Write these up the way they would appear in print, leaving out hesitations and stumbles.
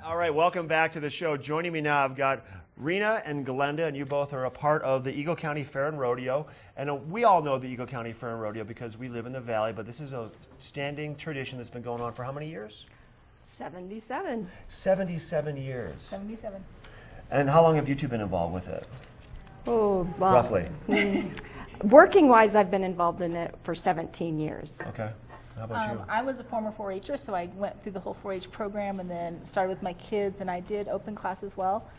All right, welcome back to the show. Joining me now, I've got Rena and Glenda, and you both are a part of the Eagle County Fair and Rodeo. And we all know the Eagle County Fair and Rodeo because we live in the Valley, but this is a standing tradition that's been going on for how many years? 77. 77 years. 77. And how long have you two been involved with it? Oh, well, Roughly. Working-wise, I've been involved in it for 17 years. Okay. How about you? I was a former 4-H'er, so I went through the whole 4-H program and then started with my kids, and I did open class as well.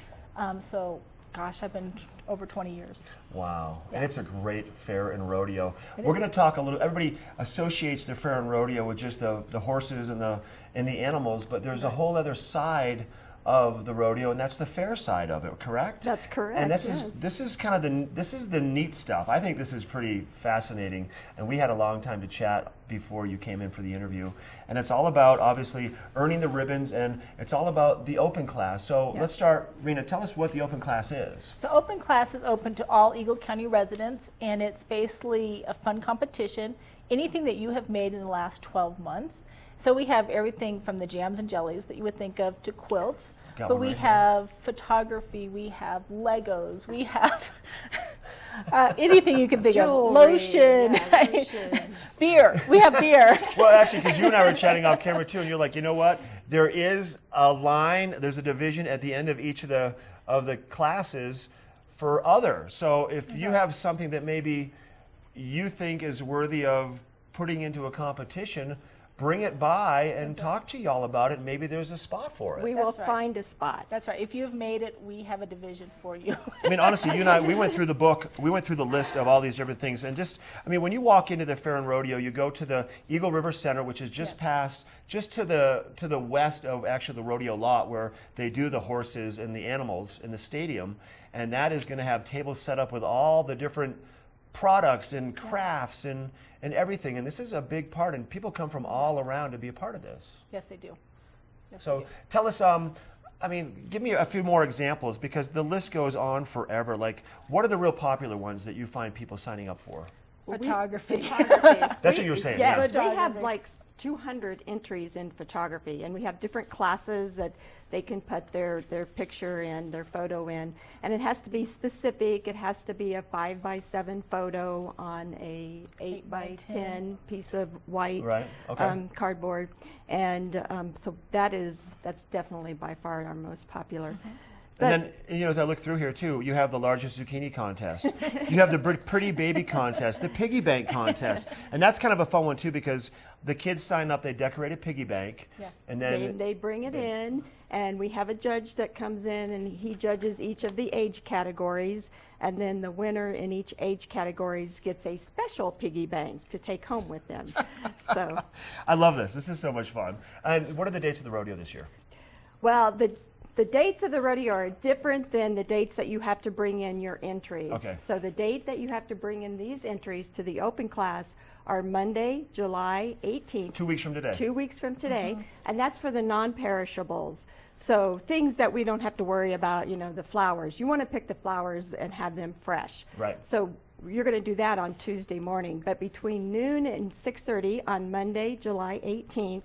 So, gosh, I've been over 20 years. Wow. Yeah. And it's a great fair and rodeo. We're going to talk a little, everybody associates the fair and rodeo with just the horses and the animals, but there's a whole other side of the rodeo, and that's the fair side of it, correct? That's correct. And yes. this is kind of this is the neat stuff. I think this is pretty fascinating, and we had a long time to chat before you came in for the interview. And it's all about obviously earning the ribbons, and it's all about the open class. So let's start, Rena, tell us what the open class is. So open class is open to all Eagle County residents, and it's basically a fun competition. Anything that you have made in the last 12 months. So we have everything from the jams and jellies that you would think of to quilts. But we have photography, we have Legos, we have anything you can think of. Lotion, beer. We have beer. Well, actually, because you and I were chatting off camera too, and you're like, you know what? There is a line, there's a division at the end of each of the classes for other. So if you have something that maybe you think is worthy of putting into a competition, bring it by and talk to y'all about it. Maybe there's a spot for it. We will find a spot. That's right. If you've made it, we have a division for you. I mean, honestly, you and I, we went through the book, we went through the list of all these different things, and just, I mean, when you walk into the Fair and Rodeo, you go to the Eagle River Center, which is just past, just to the west of actually the rodeo lot where they do the horses and the animals in the stadium, and that is going to have tables set up with all the different products and crafts and everything, and this is a big part, and people come from all around to be a part of this. Yes, they do. Yes, so they do. Tell us, I mean, give me a few more examples, because the list goes on forever. Like, what are the real popular ones that you find people signing up for? Photography. That's what you were saying. Yes, Yeah. we have like 200 entries in photography, and we have different classes that they can put their picture in, their photo in, and it has to be specific. It has to be a 5x7 photo on a 8x10 piece of white cardboard, and so that's definitely by far our most popular. And then, as I look through here too, you have the largest zucchini contest. You have the pretty baby contest, the piggy bank contest, and that's kind of a fun one too, because the kids sign up, they decorate a piggy bank, and then they bring it in, and we have a judge that comes in, and he judges each of the age categories, and then the winner in each age categories gets a special piggy bank to take home with them. So, I love this. This is so much fun. And what are the dates of the rodeo this year? Well, the dates of the rodeo are different than the dates that you have to bring in your entries. Okay. So the date that you have to bring in these entries to the open class are Monday, July 18th. 2 weeks from today. 2 weeks from today, and that's for the non-perishables. So things that we don't have to worry about, the flowers. You want to pick the flowers and have them fresh. Right. So you're going to do that on Tuesday morning. But between noon and 6:30 on Monday, July 18th,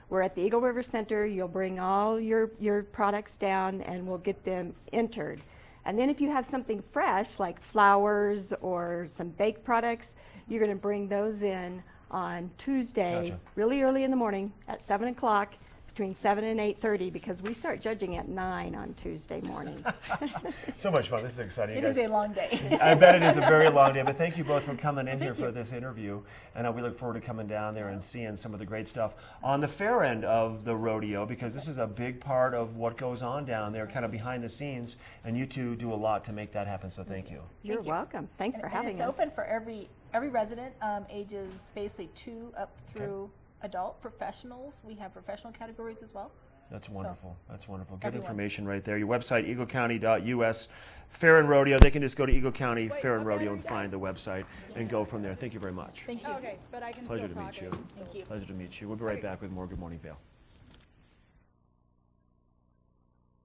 we're at the Eagle River Center. You'll bring all your products down, and we'll get them entered. And then if you have something fresh, like flowers or some baked products, you're going to bring those in on Tuesday, really early in the morning at 7 o'clock, between 7 and 8:30, because we start judging at 9 on Tuesday morning. So much fun. This is exciting. It is a long day. I bet it is a very long day, but thank you both for coming in here for this interview, and we look forward to coming down there and seeing some of the great stuff on the fair end of the rodeo, because this is a big part of what goes on down there, kind of behind the scenes, and you two do a lot to make that happen, so thank you. You're welcome. Thanks for having us. It's open for every resident, ages basically 2 up through adult. Professionals, we have professional categories as well. That's wonderful. That's wonderful. Good Everyone. information right there. Your website, eaglecounty.us, Fair and Rodeo. They can just go to Eagle County Fair and Rodeo and find the website and go from there. Thank you very much. Thank you. Okay, but I can Pleasure to still meet talk you. it. Thank you. Pleasure to meet you. We'll be right back with more Good Morning Vail.